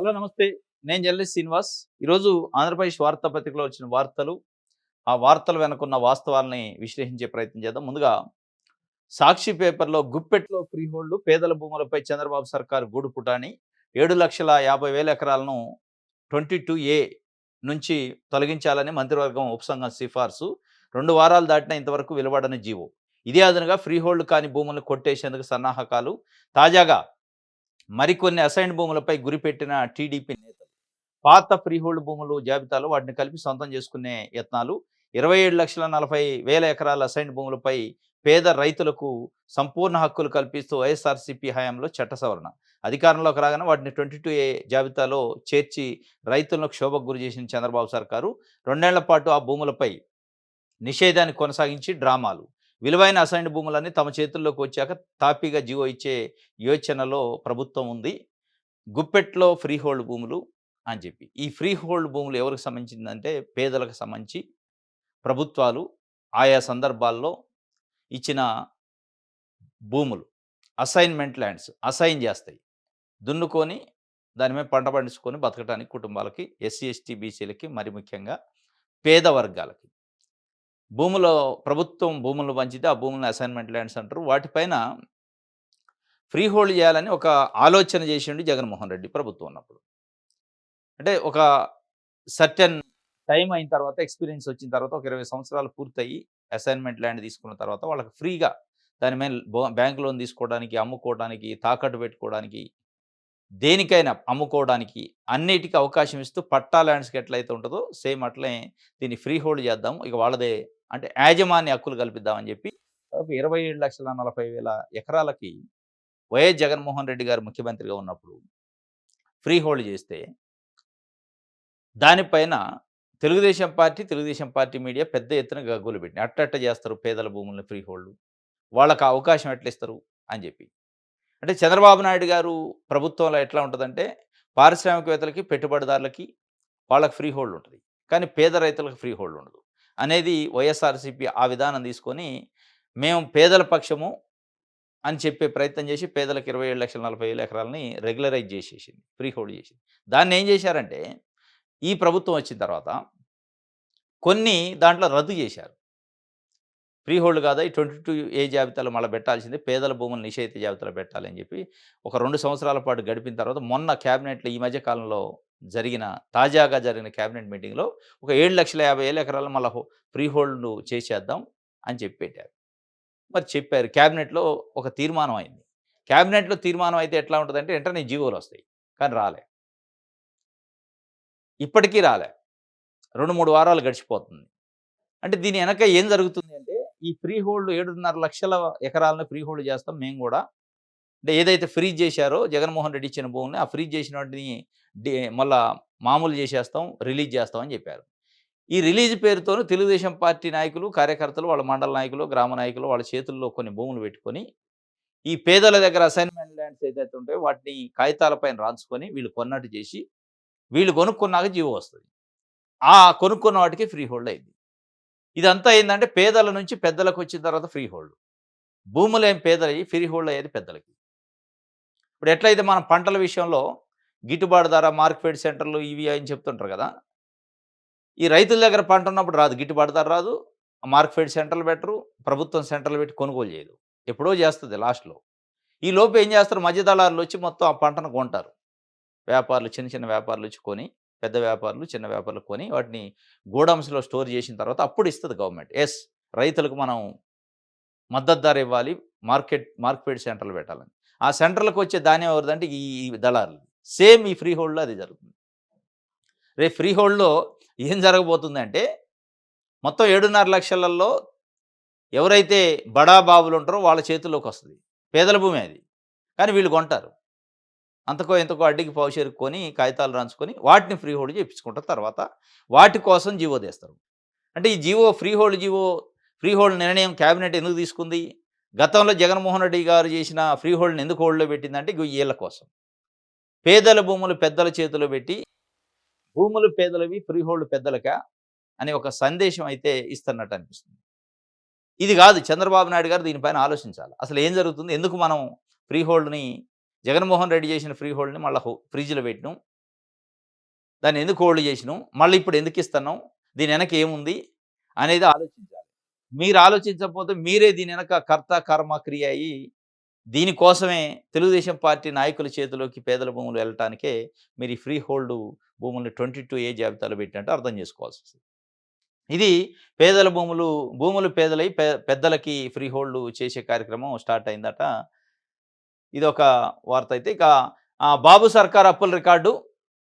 Hello నమస్తే. నేను journalist Srinivas. ఈరోజు ఆంధ్రప్రదేశ్ వార్తాపత్రికలో వచ్చిన వార్తలు, ఆ వార్తల వెనకున్న వాస్తవాల్ని విశ్లేషించే ప్రయత్నం చేద్దాం. ముందుగా సాక్షి పేపర్‌లో గుప్పెట్లో ఫ్రీ హోల్డ్ పేదల భూములపై చంద్రబాబు సర్కారు గూడు పుటాని 7,50,000 ఎకరాలను 22A నుంచి తొలగించాలని మంత్రివర్గం ఉపసంఘం సిఫార్సు. 2 వారాలు దాటినా ఇంతవరకు వెలువడని జీవో. ఇదే అదనుగా ఫ్రీ హోల్డ్ కాని భూములను కొట్టేసేందుకు సన్నాహకాలు. తాజాగా మరికొన్ని అసైన్డ్ భూములపై గురిపెట్టిన టీడీపీ నేతలు. పాత ఫ్రీహోల్డ్ భూములు జాబితాలో వాటిని కలిపి సొంతం చేసుకునే యత్నాలు. 27,40,000 ఎకరాల అసైన్డ్ భూములపై పేద రైతులకు సంపూర్ణ హక్కులు కల్పిస్తూ వైఎస్ఆర్సీపీ హయాంలో చట్ట సవరణ. అధికారంలోకి రాగానే వాటిని 22A జాబితాలో చేర్చి రైతులను క్షోభకు గురి చేసిన చంద్రబాబు సర్కారు 2 ఏళ్ల పాటు ఆ భూములపై నిషేధాన్ని కొనసాగించి డ్రామాలు. విలువైన అసైన్డ్ భూములన్నీ తమ చేతుల్లోకి వచ్చాక తాపీగా జీవో ఇచ్చే యోచనలో ప్రభుత్వం ఉంది. గుప్పెట్లో ఫ్రీ హోల్డ్ భూములు అని చెప్పి. ఈ ఫ్రీ హోల్డ్ భూములు ఎవరికి సంబంధించిందంటే పేదలకు సంబంధించి ప్రభుత్వాలు ఆయా సందర్భాల్లో ఇచ్చిన భూములు. అసైన్‌మెంట్ ల్యాండ్స్ అసైన్ చేస్తాయి. దున్నుకొని దాని మీద పంట పండించుకొని బతకటానికి కుటుంబాలకి, ఎస్సీ, ఎస్టీ, బీసీలకి, మరి ముఖ్యంగా పేద వర్గాలకి. భూములో ప్రభుత్వం భూములను పంచితే ఆ భూములను అసైన్‌మెంట్ ల్యాండ్స్ అంటారు. వాటిపైన ఫ్రీ హోల్డ్ చేయాలని ఒక ఆలోచన చేసిండు జగన్మోహన్ రెడ్డి ప్రభుత్వం ఉన్నప్పుడు. అంటే ఒక సర్టెన్ టైమ్ అయిన తర్వాత, ఎక్స్‌పీరియన్స్ వచ్చిన తర్వాత, ఒక 20 సంవత్సరాలు పూర్తయ్యి అసైన్‌మెంట్ ల్యాండ్ తీసుకున్న తర్వాత వాళ్ళకి ఫ్రీగా దాని మీద బ్యాంక్ లోన్ తీసుకోవడానికి, అమ్ముకోవడానికి, తాకట్టు పెట్టుకోవడానికి, దేనికైనా అమ్ముకోవడానికి అన్నిటికి అవకాశం ఇస్తూ పట్టా ల్యాండ్స్‌కి ఎట్లయితే ఉంటదో సేమ్ అట్లనే దీన్ని ఫ్రీ హోల్డ్ చేద్దాం. ఇక వాళ్ళదే అంటే యాజమాన్య హక్కులు కల్పిద్దామని చెప్పి 27,40,000 ఎకరాలకి వైఎస్ జగన్మోహన్ రెడ్డి గారు ముఖ్యమంత్రిగా ఉన్నప్పుడు ఫ్రీ హోల్డ్ చేస్తే దానిపైన తెలుగుదేశం పార్టీ మీడియా పెద్ద ఎత్తున గగ్గోలు పెట్టింది. అట్ట చేస్తారు పేదల భూములను ఫ్రీ హోల్డ్. వాళ్ళకి అవకాశం ఎట్లా ఇస్తారు అని చెప్పి. అంటే చంద్రబాబు నాయుడు గారు ప్రభుత్వంలో ఎట్లా ఉంటదంటే పారిశ్రామికవేత్తలకి, పెట్టుబడిదారులకి వాళ్ళకి ఫ్రీ హోల్డ్ ఉంటది. కానీ పేద రైతులకు ఫ్రీ హోల్డ్ ఉండదు. అనేది వైఎస్ఆర్‌సీపీ ఆ విధానం తీసుకొని మేము పేదల పక్షము అని చెప్పే ప్రయత్నం చేసి పేదలకు 27,40,000 ఎకరాలని రెగ్యులరైజ్ చేసేసింది. ఫ్రీ హోల్డ్ చేసింది. దాన్ని ఏం చేశారంటే ఈ ప్రభుత్వం వచ్చిన తర్వాత కొన్ని దాంట్లో రద్దు చేశారు. ఫ్రీ హోల్డ్ కాదా ఈ 22A జాబితాలో మళ్ళా పెట్టాల్సిందే. పేదల భూములు నిషేధిత జాబితాలో పెట్టాలని చెప్పి ఒక 2 సంవత్సరాల పాటు గడిపిన తర్వాత మొన్న క్యాబినెట్‌లో ఈ మధ్య కాలంలో తాజాగా జరిగిన క్యాబినెట్ మీటింగ్‌లో ఒక 7,50,000 ఎకరాలను మళ్ళా ఫ్రీ హోల్డ్ చేసేద్దాం అని చెప్పి పెట్టారు. మరి చెప్పారు. క్యాబినెట్‌లో ఒక తీర్మానం అయింది. క్యాబినెట్‌లో తీర్మానం అయితే ఎట్లా ఉంటదంటే వెంటనే జీవోలొస్తాయి. కానీ రాలే. ఇప్పటికీ రాలే. 2, 3 వారాలు గడిచిపోతుంది. అంటే దీని ఎనక ఏం జరుగుతుంది అంటే ఈ ఫ్రీ హోల్డ్ 7.5 లక్షల ఎకరాలను ఫ్రీ హోల్డ్ చేస్తాం మేము గూడా. అంటే ఏదైతే ఫ్రీజ్ చేశారో జగన్మోహన్ రెడ్డి ఇచ్చిన భూముల్ని ఆ ఫ్రీజ్ చేసిన వాటిని మళ్ళా మామూలు చేసేస్తాం, రిలీజ్ చేస్తాం అని చెప్పారు. ఈ రిలీజ్ పేరుతోని తెలుగుదేశం పార్టీ నాయకులు, కార్యకర్తలు, వాళ్ళ మండల నాయకులు, గ్రామ నాయకులు వాళ్ళ చేతుల్లో కొన్ని భూములు పెట్టుకొని ఈ పేదల దగ్గర అసైన్‌మెంట్ ల్యాండ్స్ ఏదైతే ఉంటాయో వాటిని కాగితాల పైన రాయించుకొని వీళ్ళు కొన్నట్టు చేసి, వీళ్ళు కొనుక్కున్నాక జీవో వస్తది. ఆ కొనుక్కున్న వాటికి ఫ్రీ హోల్డ్ అయింది. ఇదంతా ఏందంటే పేదల నుంచి పెద్దలకొచ్చిన తర్వాత ఫ్రీ హోల్డ్. భూములేం పేదలయి, ఫ్రీ హోల్డ్ అయ్యేది పెద్దలకి. ఇప్పుడు ఎట్లయితే మనం పంటల విషయంలో గిట్టుబాటు ధర, మార్కెట్ సెంటర్‌లు ఇవి అని చెప్తుంటారు కదా! ఈ రైతుల దగ్గర పంట ఉన్నప్పుడు రాదు. గిట్టుబాటు ధర రాదు. మార్కెట్ సెంటర్‌లు పెట్టరు. ప్రభుత్వం సెంటర్‌లు పెట్టి కొనుగోలు చేయదు. ఎప్పుడో చేస్తది లాస్ట్‌లో. ఈ లోపు ఏం చేస్తారు మధ్య దళారులొచ్చి మొత్తం ఆ పంటను కొంటారు. వ్యాపారులు చిన్న చిన్న వ్యాపారులొచ్చి కొని, పెద్ద వ్యాపారులు, చిన్న వ్యాపారులు కొని వాటిని గోడౌన్స్‌లో స్టోర్ చేసిన తర్వాత అప్పుడు ఇస్తది గవర్నమెంట్. రైతులకు మనం మద్దతు ధర ఇవ్వాలి. మార్కెట్ సెంటర్‌లు పెట్టాలని. ఆ సెంటర్‌లకు వచ్చే ధాన్యం ఎవరిదంటే ఈ దళారులు. సేమ్ ఈ ఫ్రీ హోల్డ్‌లో అదే జరుగుతుంది. రేపు ఫ్రీ హోల్డ్‌లో ఏం జరగబోతుందంటే మొత్తం 7.5 లక్షలలో ఎవరైతే బడా బాబులు ఉంటారో వాళ్ళ చేతుల్లోకొస్తది. పేదల భూమే అది. కానీ వీళ్ళు కొంటారు. అంతకో ఇంతకో అడ్డీకి పావుషేరుకు కొని కాగితాలు రాయించుకొని వాటిని ఫ్రీ హోల్డ్ చేపించుకుంటారు. తర్వాత వాటి కోసం జీవో తీస్తారు. అంటే ఈ ఫ్రీ హోల్డ్ నిర్ణయం క్యాబినెట్ ఎందుకు తీసుకుంది? గతంలో జగన్మోహన్ రెడ్డి గారు చేసిన ఫ్రీ హోల్డ్‌ని ఎందుకు హోల్డ్‌లో పెట్టిందంటే ఇగో ఈళ్ళ కోసం. పేదల భూములు పెద్దల చేతిలో పెట్టి భూములు పేదలవి ఫ్రీ హోల్డ్ పెద్దలకా అనే ఒక సందేశం అయితే ఇస్తున్నట్టు అనిపిస్తుంది. ఇది కాదు చంద్రబాబు నాయుడు గారు దీనిపైన ఆలోచించాలి. అసలు ఏం జరుగుతుంది? ఎందుకు మనం ఫ్రీ హోల్డ్‌ని జగన్మోహన్ రెడ్డి చేసిన ఫ్రీ హోల్డ్‌ని మళ్ళా ఫ్రిడ్జ్‌లో పెట్టినాం. దాన్ని ఎందుకు హోల్డ్ చేసినాం? మళ్ళీ ఇప్పుడు ఎందుకు ఇస్తున్నాం? దీని వెనక ఏముంది? అనేది ఆలోచించాలి. మీరు ఆలోచించకపోతే మీరే దీని వెనక కర్త, కర్మ, క్రియ అయ్యి దీనికోసమే తెలుగుదేశం పార్టీ నాయకుల చేతిలోకి పేదల భూములు వెళ్ళటానికే మీరు ఈ ఫ్రీ హోల్డ్ భూముల్ని 22A జాబితాలో పెట్టినట్టు అర్థం చేసుకోవాల్సొస్తది. ఇది పేదల భూములు పేదలై పెద్దలకి ఫ్రీ హోల్డ్ చేసే కార్యక్రమం స్టార్ట్ అయిందట. ఇదొక వార్త అయితే. ఇక బాబు సర్కార్ అప్పుల రికార్డు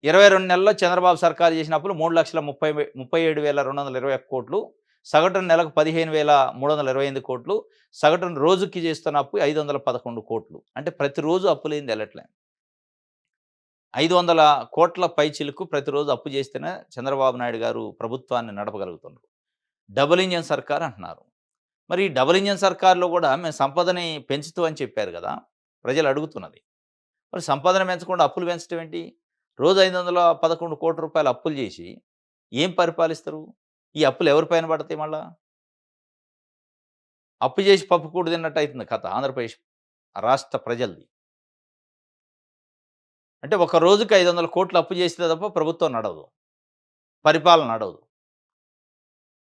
22 నెలల్లో చంద్రబాబు సర్కారు చేసిన అప్పులు 3,37,221 కోట్లు. సగటున నెలకు 15,328 కోట్లు. సగటున రోజుకి చేస్తున్న అప్పు 511 కోట్లు. అంటే ప్రతిరోజు అప్పు లేనిది ఎళ్ళట్లే. 500 కోట్ల పైచిలుకు ప్రతిరోజు అప్పు చేస్తేనే చంద్రబాబు నాయుడు గారు ప్రభుత్వాన్ని నడపగలుగుతున్నారు. డబుల్ ఇంజిన్ సర్కార్ అంటున్నారు. మరి ఈ డబుల్ ఇంజిన్ సర్కార్‌లో కూడా మేము సంపదని పెంచుతూ అని చెప్పారు గదా! ప్రజలు అడుగుతున్నది. మరి సంపాదన పెంచకుండా అప్పులు పెంచడం ఏంటి? రోజు 511 కోట్ల రూపాయలు అప్పులు చేసి ఏం పరిపాలిస్తారు? ఈ అప్పులు ఎవరి పైన పడతాయి మళ్ళా? అప్పు చేసి పప్పు కూడు తిన్నట్టు అయితుంది కథ ఆంధ్రప్రదేశ్ రాష్ట్ర ప్రజలది. అంటే ఒక రోజుకి 500 కోట్లు అప్పు చేస్తే తప్ప ప్రభుత్వం నడవదు. పరిపాలన నడవదు.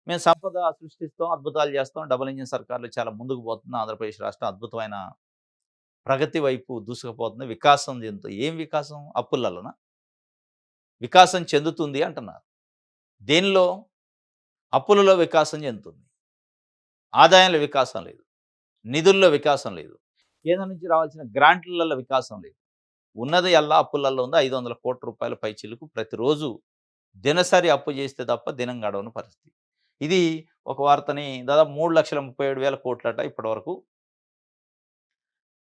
మేము సంపద సృష్టిస్తాం, అద్భుతాలు చేస్తాం. డబుల్ ఇంజిన్ సర్కార్‌లో చాలా ముందుకు పోతుంది. ఆంధ్రప్రదేశ్ రాష్ట్రం అద్భుతమైన ప్రగతి వైపు దూసుకుపోతుంది. వికాసం చెందుతుంది. ఏం వికాసం? అప్పులలోనా? వికాసం చెందుతుంది అంటున్నారు. దేనిలో? అప్పులలో వికాసం చెందుతుంది. ఆదాయంలో వికాసం లేదు. నిధుల్లో వికాసం లేదు. కేంద్రం నుంచి రావాల్సిన గ్రాంట్‌లలో వికాసం లేదు. ఉన్నది అల్లా అప్పులలో ఉంది. 500 కోట్ల రూపాయల పైచిలుకు ప్రతిరోజు దినసరి అప్పు చేస్తే తప్ప దినం గడవని పరిస్థితి. ఇది ఒక వార్తని దాదాపు 3,37,000 కోట్లట ఇప్పటివరకు.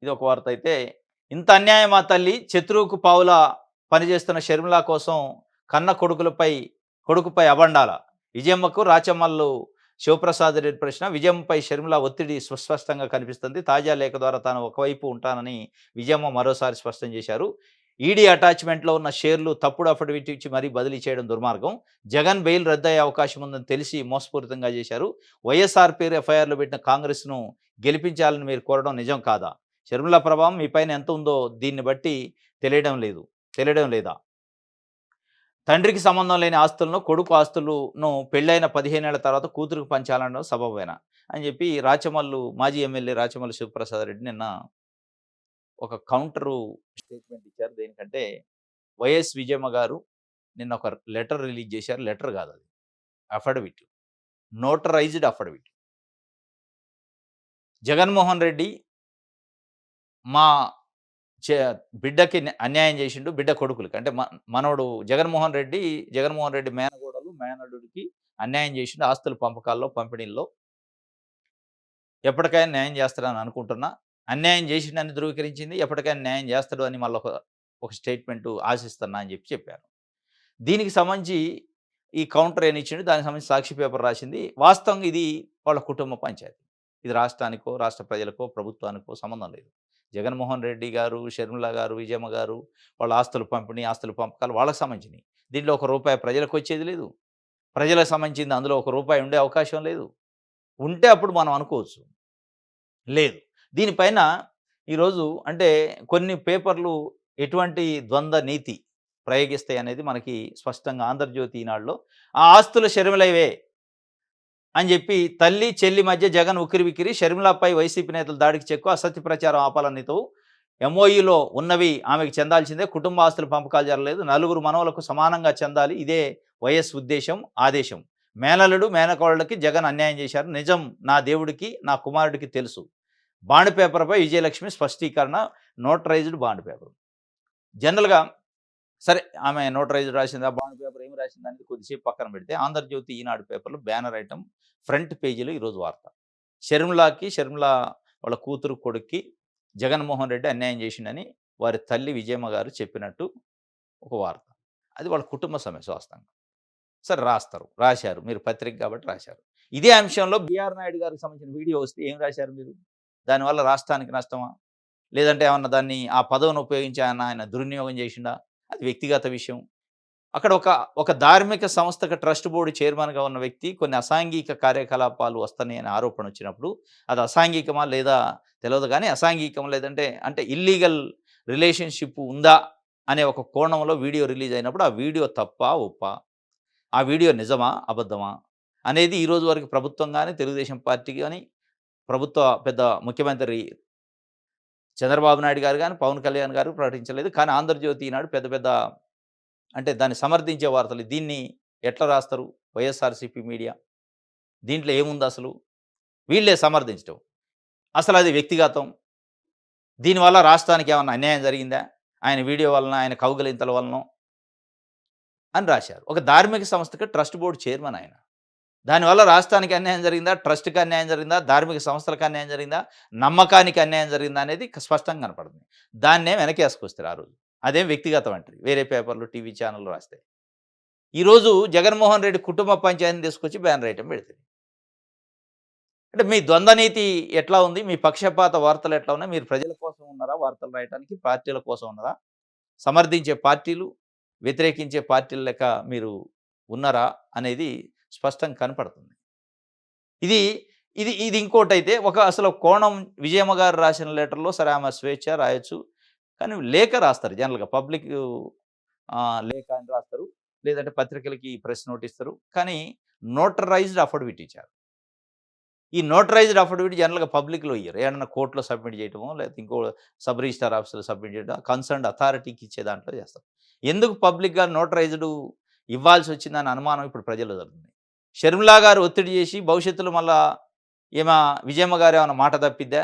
ఇది ఒక వార్త అయితే. ఇంత అన్యాయమా తల్లి శత్రువుకు పావులా పనిచేస్తున్న షర్మిల కోసం కన్న కొడుకుపై అబండాల. విజయమ్మకు రాచమల్లు శివప్రసాద్ రెడ్డి ప్రశ్న. విజయమ్మపై షర్మిల ఒత్తిడి సుస్పష్టంగా కనిపిస్తుంది. తాజా లేఖ ద్వారా తాను ఒకవైపు ఉంటానని విజయమ్మ మరోసారి స్పష్టం చేశారు. ఈడీ అటాచ్మెంట్లో ఉన్న షేర్లు తప్పుడు అఫిడవిట్ ఇచ్చి మరీ బదిలీ చేయడం దుర్మార్గం. జగన్ బెయిల్ రద్దయ్యే అవకాశం ఉందని తెలిసి మోసపూరితంగా చేశారు. వైఎస్ఆర్ పేరు ఎఫ్ఐఆర్లో పెట్టిన కాంగ్రెస్ను గెలిపించాలని మీరు కోరడం నిజం కాదా? షర్మిల ప్రభావం మీ పైన ఎంత ఉందో దీన్ని బట్టి తెలియడం లేదా? తండ్రికి సంబంధం లేని ఆస్తులను, కొడుకు ఆస్తులను పెళ్ళైన 15 ఏళ్ల తర్వాత కూతురికి పంచాలనడం సబబేనా అని చెప్పి మాజీ ఎమ్మెల్యే రాచమల్లు శివప్రసాద్ రెడ్డి నిన్న ఒక కౌంటరు స్టేట్మెంట్ ఇచ్చారు. దేనికంటే వైఎస్ విజయమ్మ గారు నిన్న ఒక లెటర్ రిలీజ్ చేశారు. లెటర్ కాదు అది. Affidavit. Notarised affidavit. Jaganmohan Reddy మా బిడ్డకి అన్యాయం చేసిండు. బిడ్డ కొడుకులకి అంటే మనవడు జగన్మోహన్ రెడ్డి మేనగోడలు, మేనల్లుడికి అన్యాయం చేసిండు. ఆస్తుల పంపకాల్లో, పంపిణీల్లో ఎప్పటికైనా న్యాయం చేస్తాడని అనుకుంటున్నా. అన్యాయం చేసిండని ధృవీకరించింది. ఎప్పటికైనా న్యాయం చేస్తాడు అని మళ్ళీ ఒక స్టేట్మెంట్ ఆశిస్తున్నా అని చెప్పారు. దీనికి సంబంధించి ఈ కౌంటర్ ఏనిచ్చిండు. దానికి సంబంధించి సాక్షి పేపర్ రాసింది. వాస్తవంగా ఇది వాళ్ళ కుటుంబ పంచాయతీ. ఇది రాష్ట్రానికో, రాష్ట్ర ప్రజలకో, ప్రభుత్వానికో సంబంధం లేదు. జగన్మోహన్ రెడ్డి గారు, షర్మిల గారు, విజయమ్మ గారు వాళ్ళ ఆస్తుల పంపిణీ, ఆస్తుల పంపకాలు వాళ్ళకి సంబంధించినవి. దీంట్లో ఒక రూపాయి ప్రజలకు వచ్చేది లేదు. ప్రజలకు సంబంధించింది అందులో ఒక రూపాయి ఉండే అవకాశం లేదు. ఉంటే అప్పుడు మనం అనుకోవచ్చు. లేదు. దీనిపైన ఈరోజు అంటే కొన్ని పేపర్లు ఎటువంటి ద్వంద్వ నీతి ప్రయోగిస్తాయి అనేది మనకి స్పష్టంగా ఆంధ్రజ్యోతి ఈనాడులో ఆ ఆస్తుల షర్మిలవే అని చెప్పి తల్లి చెల్లి మధ్య జగన్ ఉక్కిరిబిక్కిరి. షర్మిలపై వైసీపీ నేతలు దాడికి చెక్కు. అసత్య ప్రచారం ఆపాలనితో ఎంఓయూలో ఉన్నవి ఆమెకు చెందాల్సిందే. కుటుంబ ఆస్తుల పంపకాలు జరగలేదు. నలుగురు మనవలకు సమానంగా చెందాలి. ఇదే వైఎస్ ఉద్దేశం, ఆదేశం. మేనల్లుడు, మేనకోడళ్ళకి జగన్ అన్యాయం చేశారు. నిజం నా దేవుడికి, నా కుమారుడికి తెలుసు. బాండ్ పేపర్పై విజయలక్ష్మి స్పష్టీకరణ. Notarised bond paper. జనరల్గా సరే ఆమె నోటరైజ్డ్ రాసిందా, బాండ్ పేపర్ ఏమి రాసింది అనేది కొద్దిసేపు పక్కన పెడితే ఆంధ్రజ్యోతి, ఈనాడు పేపర్లో బ్యానర్ ఐటమ్ ఫ్రంట్ పేజీలో ఈరోజు వార్త. షర్మిల వాళ్ళ కూతురు కొడుక్కి జగన్మోహన్ రెడ్డి అన్యాయం చేసిండని వారి తల్లి విజయమ్మ గారు చెప్పినట్టు ఒక వార్త. అది వాళ్ళ కుటుంబ సమస్య వాస్తవంగా. సరే రాశారు. మీరు పత్రిక కాబట్టి రాశారు. ఇదే అంశంలో బిఆర్ నాయుడు గారికి సంబంధించిన వీడియో వస్తే ఏం రాశారు మీరు? దానివల్ల రాష్ట్రానికి నష్టమా? లేదంటే ఏమన్నా దాన్ని ఆ పదవిని ఉపయోగించి ఆయన దుర్వినియోగం చేసిండా? అది వ్యక్తిగత విషయం. అక్కడ ఒక ధార్మిక సంస్థకు ట్రస్ట్ బోర్డు చైర్మన్‌గా ఉన్న వ్యక్తి కొన్ని అసాంఘిక కార్యకలాపాలు వస్తున్నాయి అనే ఆరోపణ వచ్చినప్పుడు అది అసాంఘికమా లేదా తెలవదు గానీ అసాంఘికం లేదంటే అంటే ఇల్లీగల్ రిలేషన్‌షిప్ ఉందా అనే ఒక కోణంలో వీడియో రిలీజ్ అయినప్పుడు ఆ వీడియో తప్పా? ఒప్పా? ఆ వీడియో నిజమా? అబద్ధమా? అనేది ఈ రోజు వరకు ప్రభుత్వం గాని, తెలుగుదేశం పార్టీ గాని, ప్రభుత్వ పెద్ద ముఖ్యమంత్రి చంద్రబాబు నాయుడు గారు గాని, పవన్ కళ్యాణ్ గారు ప్రకటించలేదు. కానీ 'ఆంధ్రజ్యోతి' ఈనాడు పెద్ద పెద్ద అంటే దాన్ని సమర్థించే వార్తలు. దీన్ని ఎట్లా రాస్తారు? వైఎస్ఆర్‌సీపీ మీడియా. దీంట్లో ఏముందసలు? వీళ్ళే సమర్థించటం. అసలది వ్యక్తిగతం. దీనివల్ల రాష్ట్రానికి ఏమన్నా అన్యాయం జరిగిందా? ఆయన వీడియో వలన, ఆయన కౌగిలింతల వలనో అని రాశారు. ఒక ధార్మిక సంస్థకి ట్రస్ట్ బోర్డ్ చైర్మన్ ఆయన. దానివల్ల రాష్ట్రానికి అన్యాయం జరిగిందా? ట్రస్ట్‌కి అన్యాయం జరిగిందా? ధార్మిక సంస్థలకు అన్యాయం జరిగిందా? నమ్మకానికి అన్యాయం జరిగిందా? అనేది స్పష్టంగా కనపడుతుంది. దాన్నే వెనకేసుకొస్తారు ఆ రోజు. అదేం వ్యక్తిగతం అంటారు. వేరే పేపర్‌లు, టీవీ ఛానెల్‌లు రాస్తే. ఈరోజు జగన్మోహన్ రెడ్డి కుటుంబ పంచాయతీని తీసుకొచ్చి బ్యానర్ ఐటెమ్ పెడుతుంది. అంటే మీ ద్వంద్వ నీతి ఎట్లా ఉంది? మీ పక్షపాత వార్తలు ఎట్లా ఉన్నాయి? మీరు ప్రజల కోసం ఉన్నారా వార్తలు రాయటానికి? పార్టీల కోసం ఉన్నారా? సమర్థించే పార్టీలు, వ్యతిరేకించే పార్టీల లెక్క మీరు ఉన్నారా? అనేది స్పష్టంగా కనపడుతుంది. ఇది ఇది ఇంకోటైతే అసలు కోణం విజయమ్మ గారు రాసిన లెటర్‌లో సరే ఆమె స్వేచ్ఛ రాయొచ్చు. కానీ లేఖ రాస్తారు జనరల్‌గా పబ్లిక్ లేఖ అని రాస్తారు. లేదంటే పత్రికలకి ప్రెస్ నోట్ ఇస్తారు. కానీ నోటరైజ్డ్ అఫిడవిట్ ఇచ్చారు. ఈ నోటరైజ్డ్ అఫిడవిట్ జనరల్‌గా పబ్లిక్‌లో ఇయ్యరు. ఏడన్నా కోర్ట్‌లో సబ్మిట్ చేయటమో, లేకపోతే ఇంకో సబ్ రిజిస్ట్రార్ ఆఫీస్‌లో సబ్మిట్ చేయడం, కన్సర్న్డ్ అథారిటీకి ఇచ్చే దాంట్లో చేస్తారు. ఎందుకు పబ్లిక్‌గా నోటరైజ్డ్ ఇవ్వాల్సొచ్చిందన్న అనుమానం ఇప్పుడు ప్రజల్లో జరుగుతుంది. షర్మిలా గారు ఒత్తిడి చేసి భవిష్యత్తులో మళ్ళా ఈమె విజయమ్మ గారు ఏమన్నా మాట తప్పిద్దా?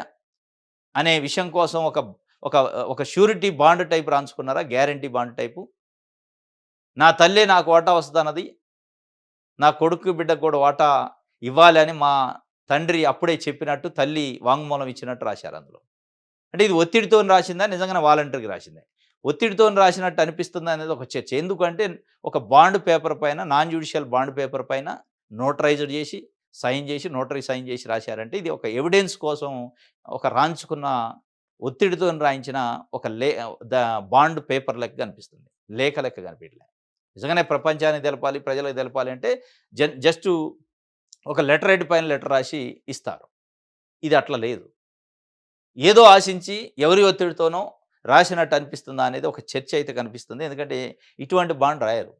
అనే విషయం కోసం ఒక ఒక ఒక ష్యూరిటీ బాండ్ టైప్ రాయించుకున్నారా? Guarantee bond type. నా తల్లే నాకు వాటా వస్తదన్నది. నా కొడుకు, బిడ్డకు కూడా వాటా ఇవ్వాలి అని మా తండ్రి అప్పుడే చెప్పినట్టు తల్లి వాంగ్మూలం ఇచ్చినట్టు రాశారు అందులో. అంటే ఇది ఒత్తిడితోని రాసిందా? నిజంగానే వాలంటరీగా రాసిందా? ఒత్తిడితోని రాసినట్టు అనిపిస్తుందా అనేది ఒక చర్చ. ఎందుకంటే ఒక బాండ్ పేపర్ పైన నాన్ జ్యుడిషియల్ బాండ్ పేపర్ పైన నోటరైజ్డ్ చేసి, సైన్ చేసి, నోటరీ సైన్ చేసి రాశారంటే ఇది ఒక ఎవిడెన్స్ కోసం ఒక రాయించుకున్న ఒత్తిడితోని రాయించిన ఒక ద బాండ్ పేపర్ లెక్క కనిపిస్తుంది. లేఖ లెక్క కనిపియట్లే. నిజంగానే ప్రపంచానికి తెలపాలి, ప్రజలకు తెలపాలి అంటే జస్టు ఒక లెటర్ హెడ్ పైన లెటర్ రాసి ఇస్తారు. ఇది అట్లా లేదు. ఏదో ఆశించి ఎవరి ఒత్తిడితోనో రాసినట్టు అనిపిస్తుందా అనేది ఒక చర్చ అయితే కనిపిస్తుంది. ఎందుకంటే ఇటువంటి బాండ్ రాయరు.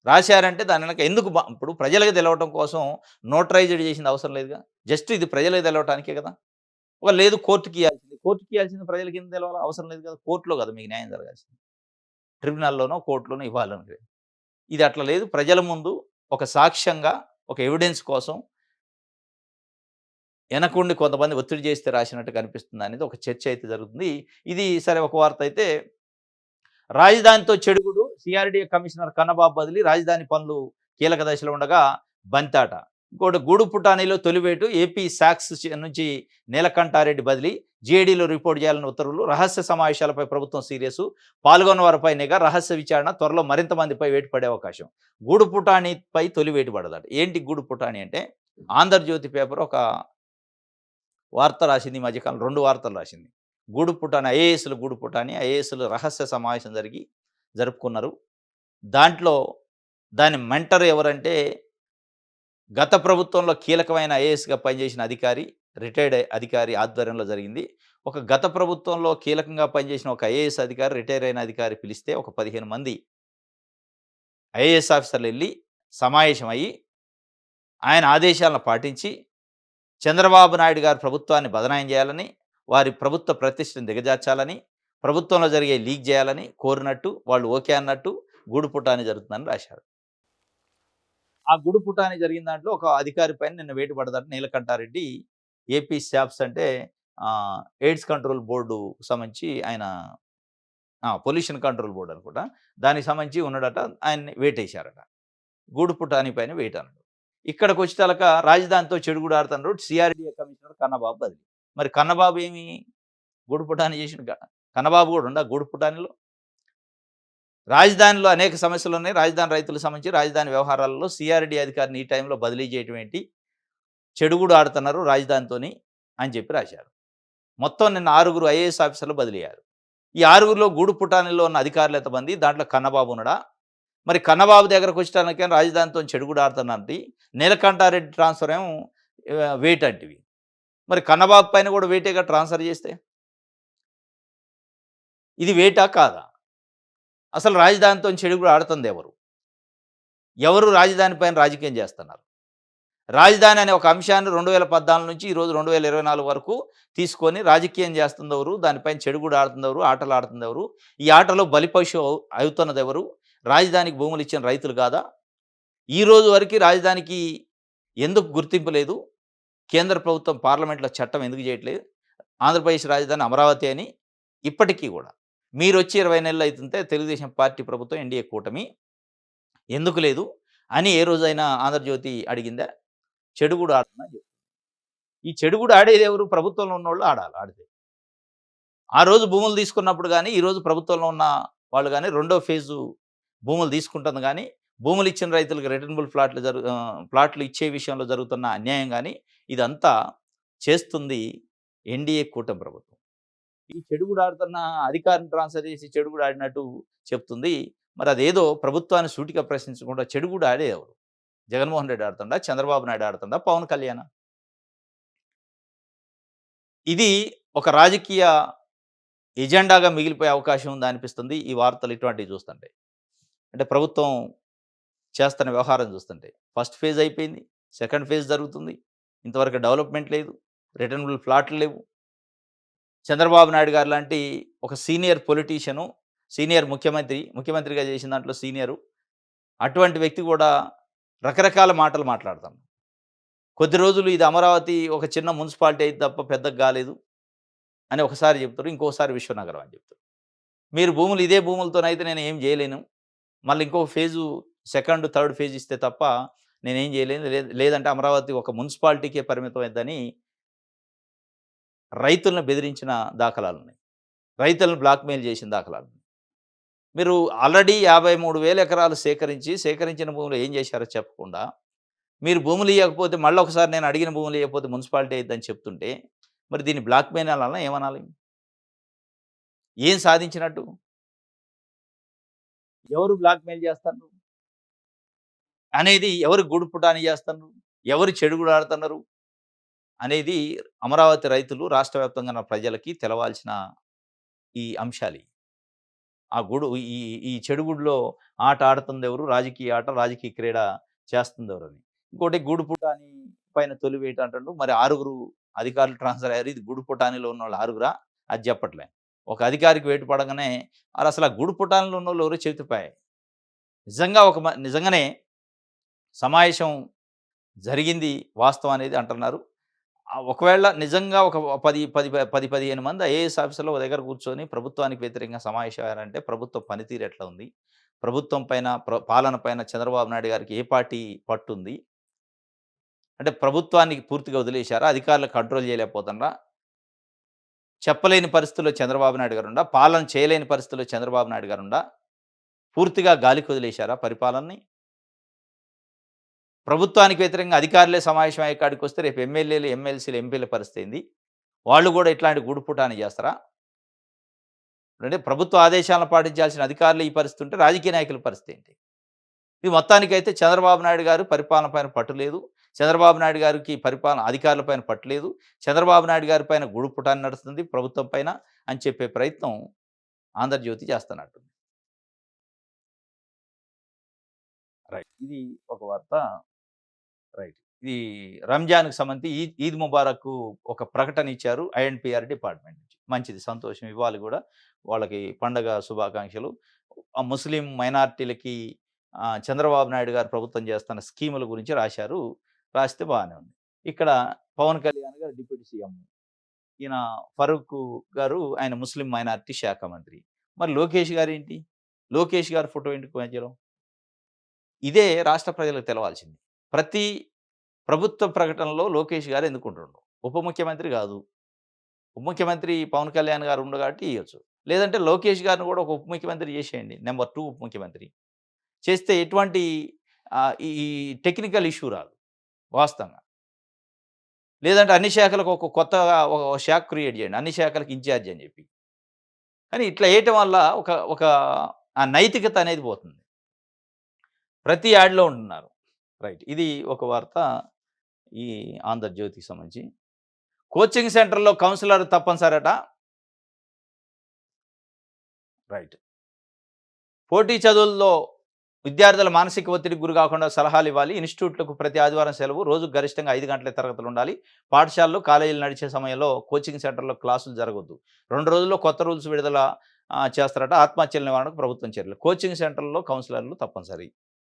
రాశారంటే దాని వెనక ఎందుకు ఇప్పుడు ప్రజలకు తెలవటం కోసం నోటరైజ్డ్ చేసింది అవసరం లేదుగా. జస్ట్ ఇది ప్రజలకు తెలవటానికే కదా! లేదు కోర్ట్‌కి ఇయ్యాల్సింది. కోర్ట్‌కి ఇయ్యాల్సింది ప్రజలకి ఎందుకు తెలవాలా? అవసరం లేదు కదా! కోర్ట్‌లో కదా మీకు న్యాయం జరగాల్సింది. ట్రిబ్యునల్‌లోనో, కోర్ట్‌లోనో ఇవ్వాలని. ఇది అట్లా లేదు. ప్రజల ముందు ఒక సాక్ష్యంగా, ఒక ఎవిడెన్స్ కోసం ఎనకుండి కొంతమంది ఒత్తిడి చేస్తే రాసినట్టు కనిపిస్తుందనేది ఒక చర్చ అయితే జరుగుతుంది. ఇది సరే ఒక వార్త అయితే, రాజధానితో చెడుగుడు సీఆర్‌డీఏ కమిషనర్ కన్నబాబు బదిలీ, రాజధాని పనులు కీలక దశలో ఉండగా బంతాట. ఇంకోటి గూడు పుటానీలో తొలివేటు ఏపీ సాక్స్ నుంచి నీలకంఠారెడ్డి బదిలీ, జేడీలో రిపోర్ట్ చేయాలని ఉత్తర్వులు, రహస్య సమావేశాలపై ప్రభుత్వం సీరియసు, పాల్గొన్న వారిపై నిఘా, రహస్య విచారణ, త్వరలో మరింత మందిపై వేటు పడే అవకాశం. గూడు పుటానీపై తొలి వేటు పడదట. ఏంటి గూడు పుటానీ అంటే, ఆంధ్రజ్యోతి పేపర్ ఒక వార్త రాసింది ఈ మధ్యకాలం 2 వార్తలు రాసింది. గూడుపుటాని ఐఏఎస్‌లు గూడుపుటాని, ఐఏఎస్‌లు రహస్య సమావేశం జరుపుకున్నారు. దాంట్లో దాని మెంటర్ ఎవరంటే, గత ప్రభుత్వంలో కీలకమైన ఐఏఎస్‌గా పనిచేసిన అధికారి, రిటైర్డ్ అధికారి ఆధ్వర్యంలో జరిగింది. ఒక గత ప్రభుత్వంలో కీలకంగా పనిచేసిన ఒక ఐఏఎస్ అధికారి, రిటైర్ అయిన అధికారి పిలిస్తే ఒక 15 మంది ఐఏఎస్ ఆఫీసర్‌లెళ్లి సమావేశమయ్యి, ఆయన ఆదేశాలను పాటించి చంద్రబాబు నాయుడు గారి ప్రభుత్వాన్ని బదనాయం చేయాలని, వారి ప్రభుత్వ ప్రతిష్టను దిగజార్చాలని, ప్రభుత్వంలో జరిగే లీక్ చేయాలని కోరినట్టు, వాళ్ళు ఓకే అన్నట్టు గూడు పుటాని జరుగుతుందని రాశారు. ఆ గూడు పుటాని జరిగిన దాంట్లో ఒక అధికారి పైన నిన్న వేటు పడ్డదట నీలకంఠారెడ్డి. ఏపీ సాప్స్ అంటే ఎయిడ్స్ కంట్రోల్ బోర్డుకు సంబంధించి ఆయన పొల్యూషన్ కంట్రోల్ బోర్డ్ అనుకుంటా. దానికి సంబంధించి ఉన్నాడట. ఆయన్ని వేటేశారట. గూడు పుటాని పైన వేటు అన్నాడు. ఇక్కడికొచ్చేతలక రాజధానితో చెడుగుడు ఆడుతున్నారు సీఆర్‌డీఏ కమిషనర్ కన్నబాబు బదిలీ. మరి కన్నబాబు ఏమి గూడు పుటాని చేసిండు కన్నబాబు కూడా ఉండా గూడు పుటానిలో? రాజధానిలో అనేక సమస్యలున్నాయి. రాజధాని రైతులకు సంబంధించి రాజధాని వ్యవహారాలలో సీఆర్‌డీ అధికారిని ఈ టైంలో బదిలీ చేయటం ఏంటి? చెడుగుడు ఆడుతున్నారు రాజధానితోని అని చెప్పి రాశారు. మొత్తం నిన్న 6 ఐఏఎస్ ఆఫీసర్లు బదిలీ అయ్యారు. ఈ 6లో గూడు పుటానిలో ఉన్న అధికారులు ఎంతమంది? దాంట్లో కన్నబాబు ఉన్నాడా? మరి కన్నబాబు దగ్గరకొచ్చటానికే రాజధానితోని చెడుగుడు ఆడుతున్నది. నీలకంఠారెడ్డి ట్రాన్స్‌ఫర్ ఏమో వెయిట్ అంటివి. మరి కన్నబాబు పైన కూడా వెయిటేగా ట్రాన్స్‌ఫర్ చేస్తే? ఇది వెయిటా? కాదా? అసలు రాజధానితో చెడుగుడు ఆడుతుంది ఎవరు? ఎవరు రాజధాని పైన రాజకీయం చేస్తున్నారు? రాజధాని అనే ఒక అంశాన్ని 2014 నుంచి ఈరోజు 2024 వరకు తీసుకొని రాజకీయం చేస్తుందెవరు? దానిపైన చెడుగుడు ఆడుతుందెవరు? ఆటలు ఆడుతుందెవరు? ఈ ఆటలో బలిపశువు అవుతున్నదెవరు? రాజధానికి భూములు ఇచ్చిన రైతులు కాదా? ఈ రోజు వరకి రాజధానికి ఎందుకు గుర్తింపు లేదు? కేంద్ర ప్రభుత్వం పార్లమెంట్‌లో చట్టం ఎందుకు చేయట్లేదు? ఆంధ్రప్రదేశ్ రాజధాని అమరావతి అని ఇప్పటికి కూడా. మీరొచ్చి 20 నెలలు అయితుంటే తెలుగుదేశం పార్టీ ప్రభుత్వం ఎన్‌డీఏ కూటమి ఎందుకు లేదు అని ఏ రోజైనా ఆంధ్రజ్యోతి అడిగిందా? చెడుగుడు ఆడుతుందని చెప్తుంది. ఈ చెడుగుడు ఆడేదెవరు? ప్రభుత్వంలో ఉన్నోళ్ళు ఆడాలి ఆడితే. ఆ రోజు భూములు తీసుకున్నప్పుడు గాని, ఈ రోజు ప్రభుత్వంలో ఉన్న వాళ్ళు గాని, రెండో ఫేజు భూములు తీసుకుంటుంది గాని, భూములు ఇచ్చిన రైతులకు రిటర్నబుల్ ప్లాట్లు ఇచ్చే విషయంలో జరుగుతున్న అన్యాయం గాని, ఇదంతా చేస్తుంది ఎన్‌డీఏ కూటమి ప్రభుత్వం. ఈ చెడుగుడు ఆడుతున్న అధికారిని ట్రాన్స్‌ఫర్ చేసి చెడుగుడు ఆడినట్టు చెప్తుంది. మరి అదేదో ప్రభుత్వాన్ని సూటిగా ప్రశ్నించకుండా చెడుగుడు ఆడేదెవరు? జగన్మోహన్ రెడ్డి ఆడుతుండా? చంద్రబాబు నాయుడు ఆడుతుండా? పవన్ కళ్యాణా? ఇది ఒక రాజకీయ ఎజెండాగా మిగిలిపోయే అవకాశం ఉందా అనిపిస్తుంది. ఈ వార్తలు ఇటువంటివి చూస్తుంటే. అంటే ప్రభుత్వం చేస్తున్న వ్యవహారం చూస్తుంటే. ఫస్ట్ ఫేజ్ అయిపోయింది. సెకండ్ ఫేజ్ జరుగుతుంది. ఇంతవరకు డెవలప్‌మెంట్ లేదు. రిటర్నబుల్ ప్లాట్లు లేవు. చంద్రబాబు నాయుడు గారు లాంటి ఒక సీనియర్ పొలిటీషియను, సీనియర్ ముఖ్యమంత్రిగా చేసిన దాంట్లో సీనియరు. అటువంటి వ్యక్తి కూడా రకరకాల మాటలు మాట్లాడుతాను. కొద్ది రోజులు ఇది అమరావతి ఒక చిన్న మున్సిపాలిటీ అయితే తప్ప పెద్దగా కాలేదు అని ఒకసారి చెప్తారు. ఇంకోసారి విశ్వనగరం అని చెప్తారు. మీరు భూములు ఇదే భూములతోనైతే నేను ఏం చేయలేను. మళ్ళీ ఇంకో ఫేజు సెకండ్, థర్డ్ ఫేజ్ ఇస్తే తప్ప నేనేం చేయలేను. లేదంటే అమరావతి ఒక మున్సిపాలిటీకే పరిమితం అయిద్దని రైతులను బెదిరించిన దాఖలాలున్నాయి. రైతులను బ్లాక్‌మెయిల్ చేసిన దాఖలాలున్నాయి. మీరు ఆల్రెడీ 53,000 ఎకరాలు సేకరించిన భూములు ఏం చేశారో చెప్పకుండా, మీరు భూములు ఇయ్యకపోతే మళ్ళొకసారి నేను అడిగిన భూములు ఇయ్యకపోతే మున్సిపాలిటీ అయిద్దని చెప్తుంటే, మరి దీన్ని బ్లాక్‌మెయిల్ అనాలా? ఏమనాలి? ఏం సాధించినట్టు? ఎవరు బ్లాక్‌మెయిల్ చేస్తన్నారు? అనేది ఎవరు గూడు పుటాని చేస్తన్నారు? ఎవరు చెడుగుడాడుతున్నారు? అనేది అమరావతి రైతులు రాష్ట్ర వ్యాప్తంగా ఉన్న ప్రజలకి తెలవాల్సిన ఈ అంశాలియి. ఆ గూడు ఈ ఈ చెడుగుడులో ఆట ఆడుతుందెవరు? రాజకీయ ఆట, రాజకీయ క్రీడ చేస్తుందెవరని. ఇంకోటి గూడు పుటాని పైన తొలివేట అంటుండు. మరి 6గురు అధికారులు ట్రాన్స్‌ఫర్ అయ్యారు. ఇది గూడు పుటానిలో ఉన్నోళ్ళు 6గురా? అది చెప్పట్లే. ఒక అధికారికి వేటు పడంగానే మరసల ఆ గూడు పుటానిలో ఉన్నోళ్ళు ఎవరో చెబితే నిజంగా నిజంగానే సమావేశం జరిగింది వాస్తవం అనేది అంటున్నారు. ఒకవేళ నిజంగా ఒక 15 మంది ఐఏఎస్ ఆఫీసర్లు ఒక దగ్గర కూర్చొని ప్రభుత్వానికి వ్యతిరేకంగా సమావేశమయ్యారంటే ప్రభుత్వ పనితీరు ఎట్లా ఉంది? ప్రభుత్వం పైన పాలన పైన చంద్రబాబు నాయుడు గారికి ఏ పార్టీ పట్టుంది? అంటే ప్రభుత్వానికి పూర్తిగా వదిలేశారా? అధికారులు కంట్రోల్ చేయలేకపోతున్నారా? చెప్పలేని పరిస్థితుల్లో చంద్రబాబు నాయుడు గారుండా? పాలన చేయలేని పరిస్థితుల్లో చంద్రబాబు నాయుడు గారుండా? పూర్తిగా గాలికి వదిలేశారా పరిపాలనని? ప్రభుత్వానికి వ్యతిరేకంగా అధికారులే సమావేశం అయ్యే కాడికొస్తే రేపు ఎమ్మెల్యేలు, ఎమ్మెల్సీలు, ఎంపీల పరిస్థితి ఏంది? వాళ్ళు గూడా ఇట్లాంటి గూడుపుటాన్ని చేస్తారా? అంటే ప్రభుత్వ ఆదేశాలను పాటించాల్సిన అధికారులు ఈ పరిస్థితి ఉంటే రాజకీయ నాయకుల పరిస్థితి ఏంటి? ఇది మొత్తానికైతే చంద్రబాబు నాయుడు గారు పరిపాలన పైన పట్టు లేదు. చంద్రబాబు నాయుడు గారికి పరిపాలన అధికారుల పైన పట్టు లేదు. చంద్రబాబు నాయుడు గారి పైన గూడుపుటాన్ని నడుస్తుంది ప్రభుత్వం పైన అని చెప్పే ప్రయత్నం ఆంధ్రజ్యోతి చేస్తున్నట్టుంది. రైట్. ఇది ఒక వార్త. రైట్. ఇది రంజాన్‌కి సంబంధించి ఈద్ ముబారక్ ఒక ప్రకటన ఇచ్చారు ఐఎన్‌పీఆర్ డిపార్ట్‌మెంట్ నుంచి. మంచిది సంతోషం. ఇవ్వాలి గూడా. వాళ్ళకి పండగ శుభాకాంక్షలు. ముస్లిం మైనారిటీలకి చంద్రబాబు నాయుడు గారు ప్రభుత్వం చేస్తున్న స్కీముల గురించి రాశారు. రాస్తే బానే ఉంది. ఇక్కడ పవన్ కళ్యాణ్ గారు డిప్యూటీ సీఎం. ఈయన ఫరూక్ గారు ఆయన ముస్లిం మైనారిటీ శాఖ మంత్రి. మరి లోకేష్ గారేంటి? లోకేష్ గారి ఫోటో ఎందుకు మధ్యలో? ఇదే రాష్ట్ర ప్రజలకు తెలవాల్సింది. ప్రతి ప్రభుత్వ ప్రకటనలో లోకేష్ గారు ఎందుకుంటుండు? ఉప ముఖ్యమంత్రి గాదు. ఉప ముఖ్యమంత్రి పవన్ కళ్యాణ్ గారు ఉండు కాబట్టి ఇయ్యొచ్చు. లేదంటే లోకేష్ గారిని కూడా ఒక ఉప ముఖ్యమంత్రి చేసేయండి. నంబర్ 2 ఉప ముఖ్యమంత్రి. చేస్తే ఎటువంటి ఈ టెక్నికల్ ఇష్యూ రాదు వాస్తవంగా. లేదంటే అన్ని శాఖలకు ఒక కొత్తగా ఒక శాఖ క్రియేట్ చేయండి. అన్ని శాఖలకు ఇన్‌చార్జ్ అని చెప్పి. కానీ ఇట్లా ఏయటం వల్ల ఒక ఒక ఆ నైతికత అనేది పోతుంది. ప్రతి యాడ్‌లో ఉంటున్నారు. రైట్. ఇది ఒక వార్త ఈ 'ఆంధ్రజ్యోతి'కి సంబంధించి. కోచింగ్ సెంటర్‌లో కౌన్సిలర్ తప్పనిసరట. రైట్. పోటీ చదువుల్లో విద్యార్థుల మానసిక ఒత్తిడికి గురి కాకుండా సలహాలు ఇవ్వాలి. ఇన్‌స్టిట్యూట్‌లకు ప్రతి ఆదివారం సెలవు. రోజుకు గరిష్టంగా 5 గంటలే తరగతులు ఉండాలి. పాఠశాలలు, కాలేజీలు నడిచే సమయంలో కోచింగ్ సెంటర్‌లో క్లాసులు జరగొద్దు. 2 రోజుల్లో కొత్త రూల్స్ విడుదల చేస్తారట. ఆత్మహత్యల నివారణకు ప్రభుత్వం చర్యలు. కోచింగ్ సెంటర్‌లో కౌన్సిలర్లు తప్పనిసరి.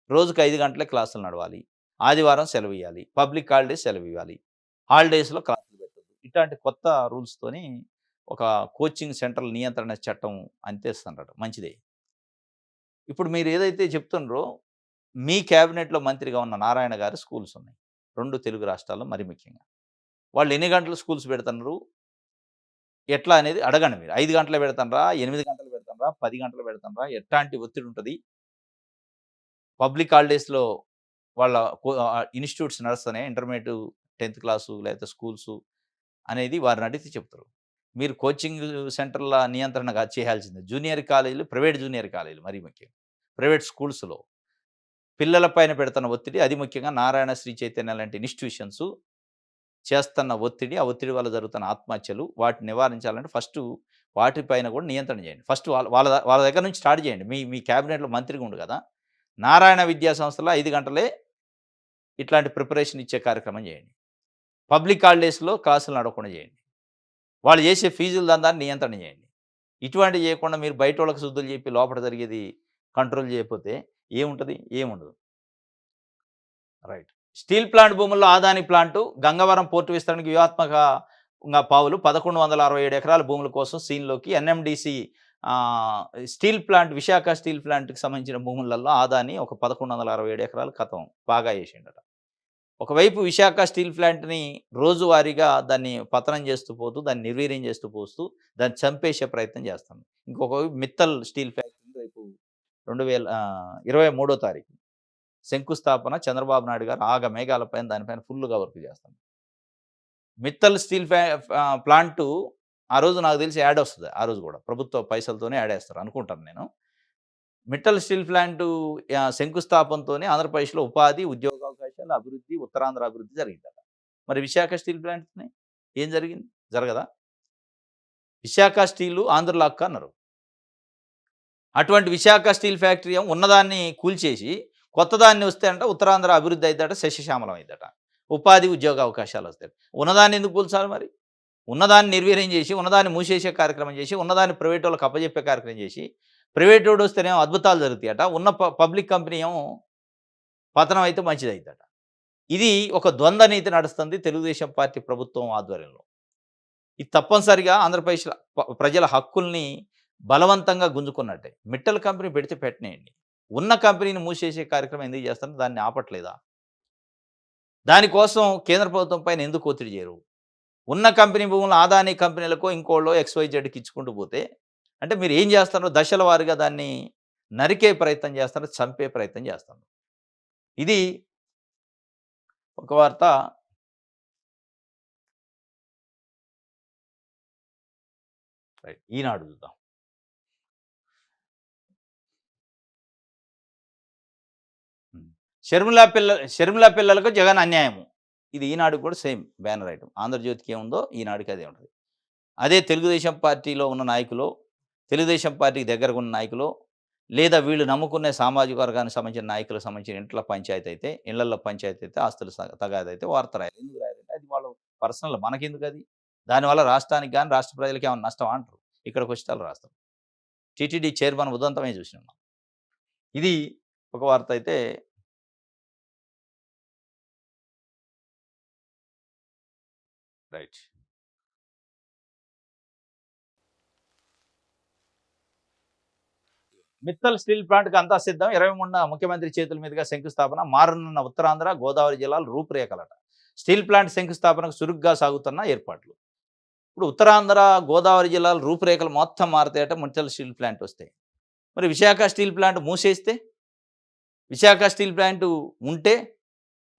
రోజుకు 5 గంటలే క్లాసులు నడవాలి. ఆదివారం సెలవియ్యాలి. Public holidays సెలవివ్వాలి. హాలిడేస్‌లో క్లాసులు పెట్టొద్దు. ఇట్లాంటి కొత్త రూల్స్‌తోని ఒక కోచింగ్ సెంటర్‌ల నియంత్రణ చట్టం తెస్తున్నారట. మంచిదే. ఇప్పుడు మీరు ఏదైతే చెప్తున్నారో, మీ క్యాబినెట్‌లో మంత్రిగా ఉన్న నారాయణ గారి స్కూల్స్ ఉన్నాయి. 2 తెలుగు రాష్ట్రాల్లో మరి ముఖ్యంగా. వాళ్ళు ఎన్ని గంటలు స్కూల్స్ పెడుతున్నారు? ఎట్లా అనేది అడగండి మీరు. 5 గంటలు పెడతండ్రా? 8 గంటలు పెడతండ్రా? 10 గంటలు పెడతండ్రా? ఎట్లాంటి ఒత్తిడి ఉంటది? పబ్లిక్ హాలిడేస్‌లో వాళ్ళ ఇన్‌స్టిట్యూట్స్ నడుస్తున్నాయా? ఇంటర్మీడియేట్, 10థ్ క్లాసు లేకపోతే స్కూల్సు అనేది వారిని అడిగితే చెప్తారు. మీరు కోచింగ్ సెంటర్‌ల నియంత్రణగా చేయాల్సింది. జూనియర్ కాలేజీలు, ప్రైవేట్ జూనియర్ కాలేజీలు మరీ ముఖ్యంగా. ప్రైవేట్ స్కూల్స్‌లో పిల్లల పైన పెడుతున్న ఒత్తిడి, అది ముఖ్యంగా నారాయణ, శ్రీ చైతన్య లాంటి ఇన్‌స్టిట్యూషన్స్ చేస్తున్న ఒత్తిడి, ఆ ఒత్తిడి వల్ల జరుగుతున్న ఆత్మహత్యలు, వాటిని నివారించాలంటే ఫస్టు వాటిపైన కూడా నియంత్రణ చేయండి. ఫస్ట్ వాళ్ళ దగ్గర నుంచి స్టార్ట్ చేయండి. మీ మీ క్యాబినెట్‌లో మంత్రిగా ఉండు కదా! నారాయణ విద్యా సంస్థలో 5 గంటలే ఇట్లాంటి ప్రిపరేషన్ ఇచ్చే కార్యక్రమం చేయండి. పబ్లిక్ హాలిడేస్‌లో క్లాసులు నడవకుండా చేయండి. వాళ్ళు చేసే ఫీజుల దందాన్ని నియంత్రణ చేయండి. ఇటువంటివి చేయకుండా మీరు బయటోళ్ళకి శుద్ధులు చెప్పి లోపల జరిగేది కంట్రోల్ చేయకపోతే ఏముంటది? ఏముండదు. రైట్. స్టీల్ ప్లాంట్ భూముల్లో ఆదాని ప్లాంటు గంగవరం పోర్టు విస్తరణకు వ్యూహాత్మకంగా పావులు 1167 ఎకరాల భూముల కోసం సీన్‌లోకి NMDC steel plant Visakha steel ప్లాంట్‌కి సంబంధించిన భూములలో ఆదాని ఒక 1167 ఎకరాలు ఖతం బాగా చేసిండట. ఒకవైపు విశాఖ స్టీల్ ప్లాంట్‌ని రోజువారీగా దాన్ని పతనం చేస్తూ పోతూ, దాన్ని నిర్వీర్యం చేస్తూ పోస్తూ, దాన్ని చంపేసే ప్రయత్నం చేస్తాను. ఇంకొక వైపు మిత్తల్ స్టీల్ ఫ్యాక్టరీ రేపు 23 తారీఖు శంకుస్థాపన చంద్రబాబు నాయుడు గారు మేఘాలపైన దానిపైన ఫుల్‌గా వర్క్ చేస్తాను. మిత్తల్ స్టీల్ ప్లాంటు ఆ రోజు నాకు తెలిసి యాడ్ వస్తది. ఆ రోజు కూడా ప్రభుత్వ పైసలతోనే యాడ్ ఏస్తారు అనుకుంటాను నేను. మిట్టల్ స్టీల్ ప్లాంటు శంకుస్థాపనతోనే ఆంధ్రప్రదేశ్‌లో ఉపాధి, ఉద్యోగావకాశాలు, అభివృద్ధి, ఉత్తరాంధ్ర అభివృద్ధి జరిగిందట. మరి విశాఖ స్టీల్ ప్లాంట్‌ని ఏం జరిగింది? జరగదా? విశాఖ స్టీలు ఆంధ్రుల హక్కు అన్నారు. అటువంటి విశాఖ స్టీల్ ఫ్యాక్టరీ ఏమో ఉన్నదాన్ని కూల్చేసి, కొత్తదాన్ని వస్తే అంట ఉత్తరాంధ్ర అభివృద్ధి అయిద్దట, సస్యశ్యామలం అయిద్దట. ఉపాధి, ఉద్యోగ అవకాశాలు వస్తాయి. ఉన్నదాన్ని ఎందుకు కూల్చాలి మరి? ఉన్నదాన్ని నిర్వీర్యం చేసి, ఉన్నదాన్ని మూసేసే కార్యక్రమం చేసి, ఉన్నదాన్ని ప్రైవేటోళ్ళకి అప్పజెప్పే కార్యక్రమం చేసి, ప్రైవేటోడు వస్తేనేమో అద్భుతాలు జరుగుతాయట. ఉన్న పబ్లిక్ కంపెనీ ఏమో పతనం అయితే మంచిదయిద్దట. ఇది ఒక ద్వంద్వ నీతి నడుస్తుంది తెలుగుదేశం పార్టీ ప్రభుత్వం ఆధ్వర్యంలో. ఇది తప్పనిసరిగా ఆంధ్రప్రదేశ్ ప్రజల హక్కుల్ని బలవంతంగా గుంజుకున్నట్టే. మిట్టల్ కంపెనీ పెడితే పెట్టనీయండి. ఉన్న కంపెనీని మూసేసే కార్యక్రమం ఎందుకు చేస్తున్నారు? దాన్ని ఆపట్లేదా? దానికోసం కేంద్ర ప్రభుత్వం పైన ఎందుకు ఒత్తిడి చేయరు? ఉన్న కంపెనీ భూములు అదానీ కంపెనీలకో, ఇంకోళ్ళో ఎక్స్‌వైజెడ్‌కి ఇచ్చుకుంటూ పోతే, అంటే మీరు ఏం చేస్తున్నారు? దశల వారీగా దాన్ని నరికే ప్రయత్నం చేస్తున్నారు, చంపే ప్రయత్నం చేస్తున్నారు. ఇది ఒక వార్త. రైట్. ఈనాడు చూద్దాం. హ్మ్. షర్మిల పిల్లలకు జగన్ అన్యాయము. ఇది ఈనాడుకి కూడా సేమ్ బ్యానర్ ఐటెమ్. ఆంధ్రజ్యోతికి ఏముందో ఈనాడుకి అదే ఉంటది. అదే తెలుగుదేశం పార్టీలో ఉన్న నాయకులో, తెలుగుదేశం పార్టీకి దగ్గరగా ఉన్న నాయకులో, లేదా వీళ్ళు నమ్ముకునే సామాజిక వర్గానికి సంబంధించిన నాయకులకు సంబంధించిన ఇంట్ల పంచాయతీ అయితే, ఇళ్లల్లో పంచాయతీ అయితే, ఆస్తుల తగాదైతే వార్త రాయాలి. ఎందుకు రాయాలంటే అది వాళ్ళ పర్సనల్, మనకెందుకది? దానివల్ల రాష్ట్రానికి గాని, రాష్ట్ర ప్రజలకి ఏమన్నా నష్టమా అంటారు. ఇక్కడికొచ్చి ఆళ్ళు రాస్తారు. టీటీడీ చైర్మన్ ఉదంతమే చూసినాం మనం. ఇది ఒక వార్త అయితే. రైట్. మిత్తల్ స్టీల్ ప్లాంట్‌కి అంతా సిద్ధం. 23న ముఖ్యమంత్రి చేతుల మీదుగా శంకుస్థాపన. మారనున్న ఉత్తరాంధ్ర, గోదావరి జిల్లాలు రూపురేఖలట. స్టీల్ ప్లాంట్ శంకుస్థాపనకు చురుగ్గా సాగుతున్న ఏర్పాట్లు. ఇప్పుడు ఉత్తరాంధ్ర, గోదావరి జిల్లాల రూపురేఖలు మొత్తం మారతాయట మిట్టల్ స్టీల్ ప్లాంట్ వస్తే. మరి విశాఖ స్టీల్ ప్లాంట్ మూసేస్తే? విశాఖ స్టీల్ ప్లాంట్ ఉంటే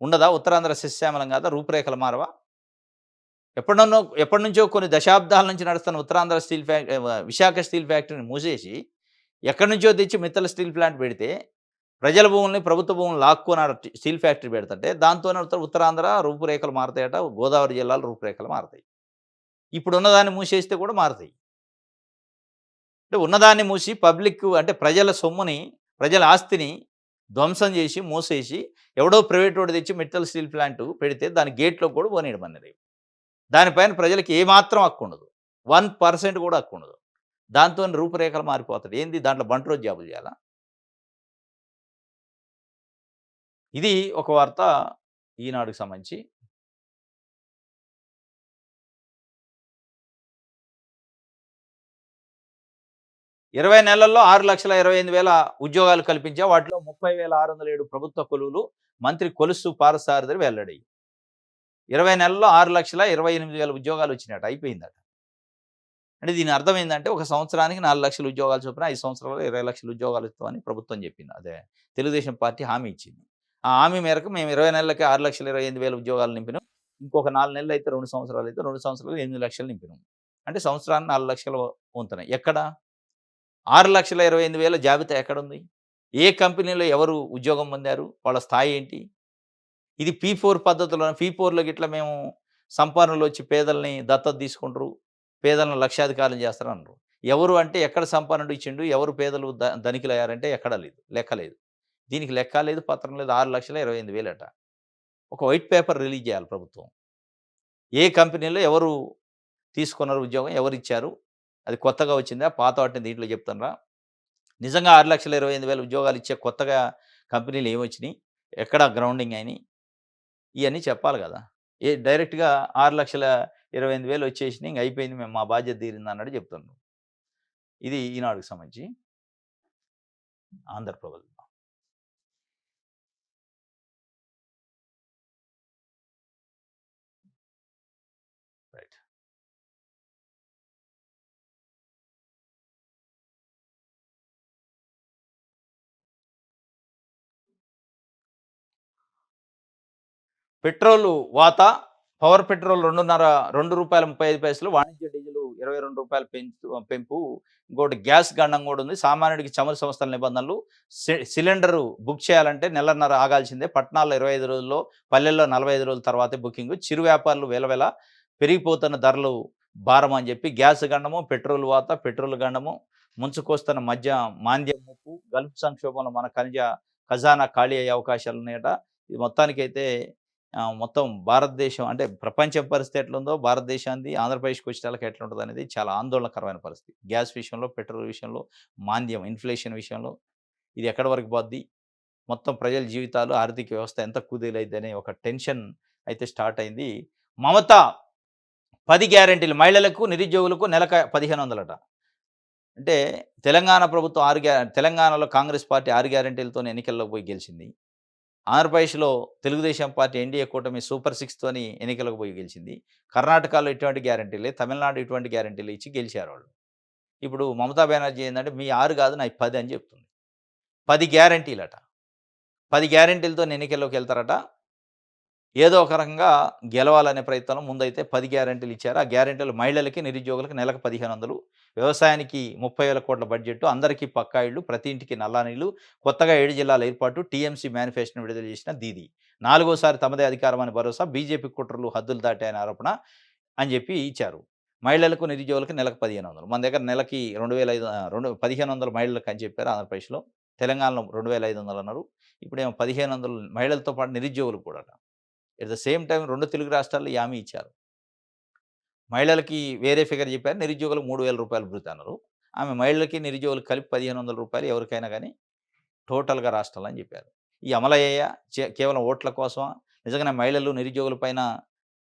ఉండదా? ఉత్తరాంధ్ర సస్యశ్యామలం కాదా? రూపురేఖలు మారవా? ఎప్పటినుంచో కొన్ని దశాబ్దాల నుంచి నడుస్తున్న ఉత్తరాంధ్ర విశాఖ స్టీల్ ఫ్యాక్టరీని మూసేసి, ఎక్కడి నుంచో తెచ్చి మిత్తల్ స్టీల్ ప్లాంట్ పెడితే, ప్రజల భూముల్ని, ప్రభుత్వ భూములను లాక్కొని ఆడ స్టీల్ ఫ్యాక్టరీ పెడుతుంటే, దాంతోనే ఉత్తరాంధ్ర రూపురేఖలు మారతాయట. గోదావరి జిల్లాల రూపురేఖలు మారతాయి. ఇప్పుడున్నదాన్ని మూసేస్తే కూడా మారతాయి. అంటే ఉన్నదాన్ని మూసి పబ్లిక్ అంటే ప్రజల సొమ్ముని, ప్రజల ఆస్తిని ధ్వంసం చేసి, మూసేసి ఎవడో ప్రైవేటోడు తెచ్చి మెటల్ స్టీల్ ప్లాంట్ పెడితే దాని గేట్‌లోకి కూడా పోనీయమన్నారు. దానిపైన ప్రజలకి ఏమాత్రం హక్కుండదు. 1% కూడా హక్కుండదు. దాంతోని రూపురేఖలు మారిపోతది. ఏంది దాంట్లో బంట్రోతు జాబులు చేయాలా? ఇది ఒక వార్త ఈనాడుకి సంబంధించి. 20 నెలల్లో 6,28,000 ఉద్యోగాలు కల్పించా. వాటిలో 30,607 ప్రభుత్వ కొలువులు. మంత్రి కొలుసు పార్థసారథి వెల్లడి. 20 నెలల్లో 6,28,000 ఉద్యోగాలు వచ్చినాయట. అయిపోయిందట. అంటే దీని అర్థం ఏందంటే ఒక సంవత్సరానికి 4,00,000 ఉద్యోగాలు చొప్పున 5 సంవత్సరాల్లో 20,00,000 ఉద్యోగాలు ఇస్తామని ప్రభుత్వం చెప్పింది. అదే తెలుగుదేశం పార్టీ హామీ ఇచ్చింది. ఆ హామీ మేరకు మేము 20 నెలలకి 6,28,000 ఉద్యోగాలు నింపినాం. ఇంకొక 4 నెలలు అయితే 2 సంవత్సరాలు అయితే 2 సంవత్సరాలు 8,00,000 నింపినాం. అంటే సంవత్సరానికి 4,00,000 వంతున. ఎక్కడ? 6,28,000 జాబితా ఎక్కడుంది? ఏ కంపెనీలో ఎవరు ఉద్యోగం పొందారు? వాళ్ళ స్థాయి ఏంటి? ఇది పీ4 పద్ధతిలో పీ4లో గిట్ల మేము సంపన్నులొచ్చి పేదల్ని దత్తత తీసుకుంటారు. పేదలను లక్షాధికారులను చేస్తారన్నారు. ఎవరు అంటే ఎక్కడ సంపన్నుడు ఇచ్చిండు? ఎవరు పేదలు ధనికులయ్యారంటే ఎక్కడ లేదు. లెక్క లేదు. దీనికి లెక్క లేదు, పత్రం లేదు. 6,28,000 అట. ఒక వైట్ పేపర్ రిలీజ్ చేయాలి ప్రభుత్వం. ఏ కంపెనీలో ఎవరు తీసుకున్నారు ఉద్యోగం? ఎవరిచ్చారు? అది కొత్తగా వచ్చిందా? పాత వాటిని దీంట్లో చెప్తున్నారా? నిజంగా 6,28,000 ఉద్యోగాలు ఇచ్చే కొత్తగా కంపెనీలు ఏమొచ్చినాయి? ఎక్కడ గ్రౌండింగ్ అయినాయి? ఇయన్నీ చెప్పాలి గదా! డైరెక్ట్‌గా 6,28,000 వచ్చేసినాయి. ఇంక అయిపోయింది. మేము మా బాధ్యత తీరిందన్నట్టు చెప్తున్నారు. ఇది ఈనాడుకి సంబంధించి ఆంధ్రప్రభలో. రైట్. పెట్రోలు వాత, పవర్ పెట్రోల్ 2.35 వాణిజ్య డీజిలు రూ. 22 పెంపు. ఇంకోటి గ్యాస్ గండం గూడా ఉంది. సామాన్యుడికి చమురు సంస్థల నిబంధనలు. సిలిండరు బుక్ చేయాలంటే నెలన్నర ఆగాల్సిందే. పట్టణాల్లో 25 రోజుల్లో, పల్లెల్లో 45 రోజుల తర్వాతే బుకింగు. చిరు వ్యాపారులు వేల పెరిగిపోతున్న ధరలు భారం అని చెప్పి గ్యాస్ గండము, పెట్రోల్ వాత, పెట్రోల్ గండము, ముంచుకొస్తున్న మధ్య మాంద్యం ముప్పు, గల్ఫ్ సంక్షోభంలో మన ఖజానా ఖాళీ అయ్యే అవకాశాలున్నాయట. ఇది మొత్తానికైతే మొత్తం భారతదేశం అంటే ప్రపంచం పరిస్థితి ఎట్లుందో భారతదేశానిది ఆంధ్రప్రదేశ్‌కి వచ్చేటాళ్ళకి ఎట్లుంటదనేది చాలా ఆందోళనకరమైన పరిస్థితి. గ్యాస్ విషయంలో, పెట్రోల్ విషయంలో, మాంద్యం, ఇన్‌ఫ్లేషన్ విషయంలో ఇది ఎక్కడి వరకు పోద్ది? మొత్తం ప్రజల జీవితాలు, ఆర్థిక వ్యవస్థ ఎంత కుదేలైద్దనే ఒక టెన్షన్ అయితే స్టార్ట్ అయింది. మమత 10 గ్యారంటీలు మహిళలకు, నిరుద్యోగులకు నెలకు 1,500 అంటే తెలంగాణ ప్రభుత్వం తెలంగాణలో కాంగ్రెస్ పార్టీ 6 గ్యారంటీలతోని ఎన్నికల్లోకి పోయి గెలిచింది. ఆంధ్రప్రదేశ్‌లో తెలుగుదేశం పార్టీ ఎన్‌డీఏ కూటమి సూపర్ 6 తోని ఎన్నికలకు పోయి గెలిచింది. కర్ణాటకలో ఎటువంటి గ్యారంటీ లేదు. తమిళనాడు ఇటువంటి గ్యారంటీలు ఇచ్చి గెలిచారు వాళ్ళు. ఇప్పుడు మమతా బెనర్జీ ఏందంటే మీ 6 కాదు నాయి 10 అని చెప్తుంది. 10 గ్యారంటీలట. 10 గ్యారంటీలతోని ఎన్నికల్లోకెళ్తారట. ఏదో ఒక రకంగా గెలవాలనే ప్రయత్నంలో ముందైతే 10 గ్యారంటీలు ఇచ్చారు. ఆ గ్యారంటీలు మహిళలకి, నిరుద్యోగులకు నెలకు 1,500, వ్యవసాయానికి 30,000 కోట్ల బడ్జెట్, అందరికీ పక్కా ఇళ్లు, ప్రతి ఇంటికి నల్లా నీళ్లు, కొత్తగా 7 జిల్లాల ఏర్పాటు, టీఎంసీ మేనిఫెస్టోను విడుదల చేసిన దీదీ. నాలుగోసారి తమదే అధికారం అని భరోసా, బీజేపీ కుట్రలు హద్దులు దాటాయని ఆరోపణ అని చెప్పి ఇచ్చారు. మహిళలకు, నిరుద్యోగులకు నెలకు 1,500. మన దగ్గర నెలకి 1,500 మహిళలకు అని చెప్పారు ఆంధ్రప్రదేశ్‌లో. తెలంగాణలో 2,500 అన్నారు. ఇప్పుడేమో 1,500 మహిళలతో పాటు నిరుద్యోగులు కూడాట. At the same time 2 Telugu రాష్ట్రాల్లో ఈ హామీ ఇచ్చారు. మహిళలకి వేరే ఫిగర్ చెప్పారు. నిరుద్యోగులకు రూ. 3,000 భృతి అన్నారు. ఆమె మహిళలకి, నిరుద్యోగులకు కలిపి రూ. 1,500 ఎవరికైనా గానీ టోటల్‌గా రాష్ట్రాల్లో అని చెప్పారు. ఈ అమలయ్యాయా? కేవలం ఓట్ల కోసమా? నిజంగానే మహిళలు, నిరుద్యోగుల పైన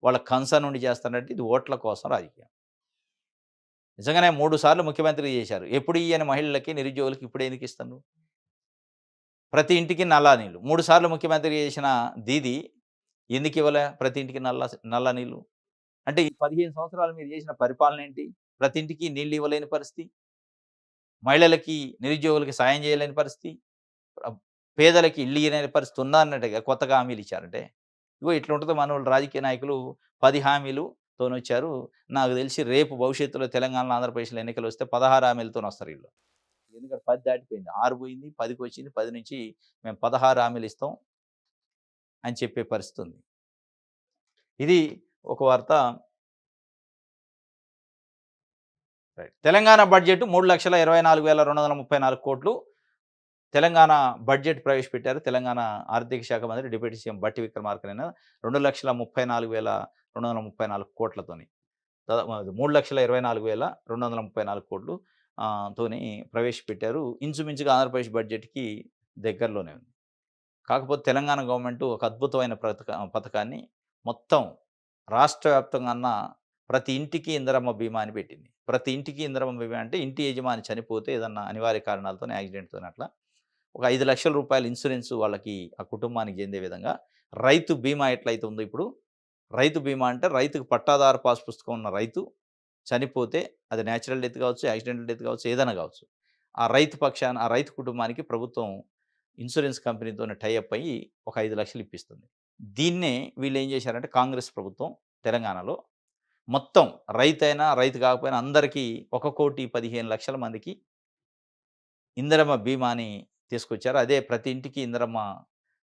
వాళ్ళ కన్సర్న్ ఉండి చేస్తారంటే ఇది ఓట్ల కోసం రాజకీయం. నిజంగానే 3 సార్లు ముఖ్యమంత్రి చేశారు. ఎప్పుడు ఇయ్యని మహిళలకి, నిరుద్యోగులకి ఇప్పుడెందుకు ఇస్తున్నారు? ప్రతి ఇంటికి నల్లా నీళ్లు. 3 సార్లు ముఖ్యమంత్రి చేసిన దీదీ ఎందుకివ్వలే ప్రతి ఇంటికి నల్ల నీళ్లు? అంటే ఈ 15 సంవత్సరాలు మీరు చేసిన పరిపాలన ఏంటి? ప్రతి ఇంటికి నీళ్లు ఇవ్వలేని పరిస్థితి. మహిళలకి, నిరుద్యోగులకి సాయం చేయలేని పరిస్థితి. ఆహ్, పేదలకి ఇల్లు ఇయ్యలేని పరిస్థితి ఉందన్నట్టుగా కొత్తగా హామీలు ఇచ్చారంటే. ఇగో ఇట్లుంటది మనోళ్ళు రాజకీయ నాయకులు 10 హామీలుతోనొచ్చారు. నాకు తెలిసి రేపు భవిష్యత్తులో తెలంగాణలో, ఆంధ్రప్రదేశ్‌లో ఎన్నికలొస్తే 16 హామీలతోనొస్తారు ఈళ్ళు. ఎందుకంటే 10 దాటిపోయింది. 6 పోయింది, 10కొచ్చింది. 10 నుంచి మేము 16 హామీలు ఇస్తాం అని చెప్పే పరిస్థితి ఉంది. ఇది ఒక వార్త. రైట్. తెలంగాణ బడ్జెట్ 3,24,234 కోట్లు. తెలంగాణ బడ్జెట్ ప్రవేశపెట్టారు. తెలంగాణ ఆర్థిక శాఖ మంత్రి డిప్యూటీ సీఎం బట్టి విక్రమార్కనైన 2,34,234 కోట్లతోని. 3,24,234 కోట్లు తోని ప్రవేశపెట్టారు. ఇంచుమించుగా ఆంధ్రప్రదేశ్ బడ్జెట్‌కి దగ్గరలోనే ఉంది. కాకపోతే తెలంగాణ గవర్నమెంట్ ఒక అద్భుతమైన పథకాన్ని మొత్తం రాష్ట్ర వ్యాప్తంగా ప్రతి ఇంటికి ఇందిరమ్మ బీమా అని పెట్టింది. ప్రతి ఇంటికి ఇందిరమ్మ బీమా అంటే ఇంటి యజమాని చనిపోతే ఏదన్నా అనివార్య కారణాలతోని యాక్సిడెంట్‌తోని అట్లా ఒక రూ. 5,00,000 ఇన్సూరెన్స్ వాళ్ళకి ఆ కుటుంబానికి చెందే విధంగా రైతు బీమా ఎట్లయితే ఉందో ఇప్పుడు రైతు బీమా అంటే రైతుకు పట్టాదారు పాస్ పుస్తకం ఉన్న రైతు చనిపోతే అది నేచురల్ డెత్ కావచ్చు, యాక్సిడెంటల్ డెత్ కావచ్చు, ఏదైనా కావచ్చు. ఆ రైతు పక్షాన ఆ రైతు కుటుంబానికి ప్రభుత్వం ఇన్సూరెన్స్ కంపెనీతోని టై అప్ అయ్యి ఒక 5,00,000 ఇప్పిస్తుంది. దీన్నే వీళ్ళు ఏం చేశారంటే కాంగ్రెస్ ప్రభుత్వం తెలంగాణలో మొత్తం రైతైనా, రైతు కాకపోయినా అందరికీ 1,15,00,000 మందికి ఇందిరమ్మ బీమాని తీసుకొచ్చారు. అదే ప్రతి ఇంటికి ఇందిరమ్మ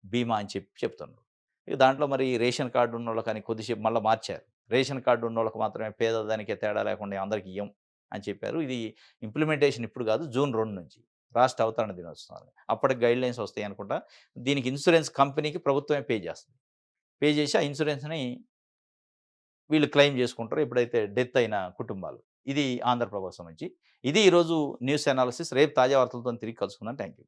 బీమా అని చెప్తున్నారు. ఇక దాంట్లో మరి రేషన్ కార్డ్ ఉన్నోళ్ళకని కొద్దిసేపు మళ్ళా మార్చారు. రేషన్ కార్డ్ ఉన్నోళ్ళకి మాత్రమే పేదదానికే తేడా లేకుండా అందరికి ఇయ్యం అని చెప్పారు. ఇది ఇంప్లిమెంటేషన్ ఇప్పుడు కాదు, జూన్ 2 నుంచి రాష్ట్ర అవతరణ దినోత్సవం. అప్పటికి గైడ్‌లైన్స్ వస్తాయి అనుకుంటా. దీనికి ఇన్సూరెన్స్ కంపెనీకి ప్రభుత్వమే పే చేస్తుంది. పే చేసి ఆ ఇన్సూరెన్స్‌ని వీళ్ళు క్లెయిమ్ చేసుకుంటారు ఎప్పుడైతే డెత్ అయిన కుటుంబాలు. ఇది ఆంధ్రప్రభకు సంబంధించి. ఇది ఈరోజు న్యూస్ అనాలిసిస్. రేపు తాజా వార్తలతోని తిరిగి కలుసుకుందాం. Thank you.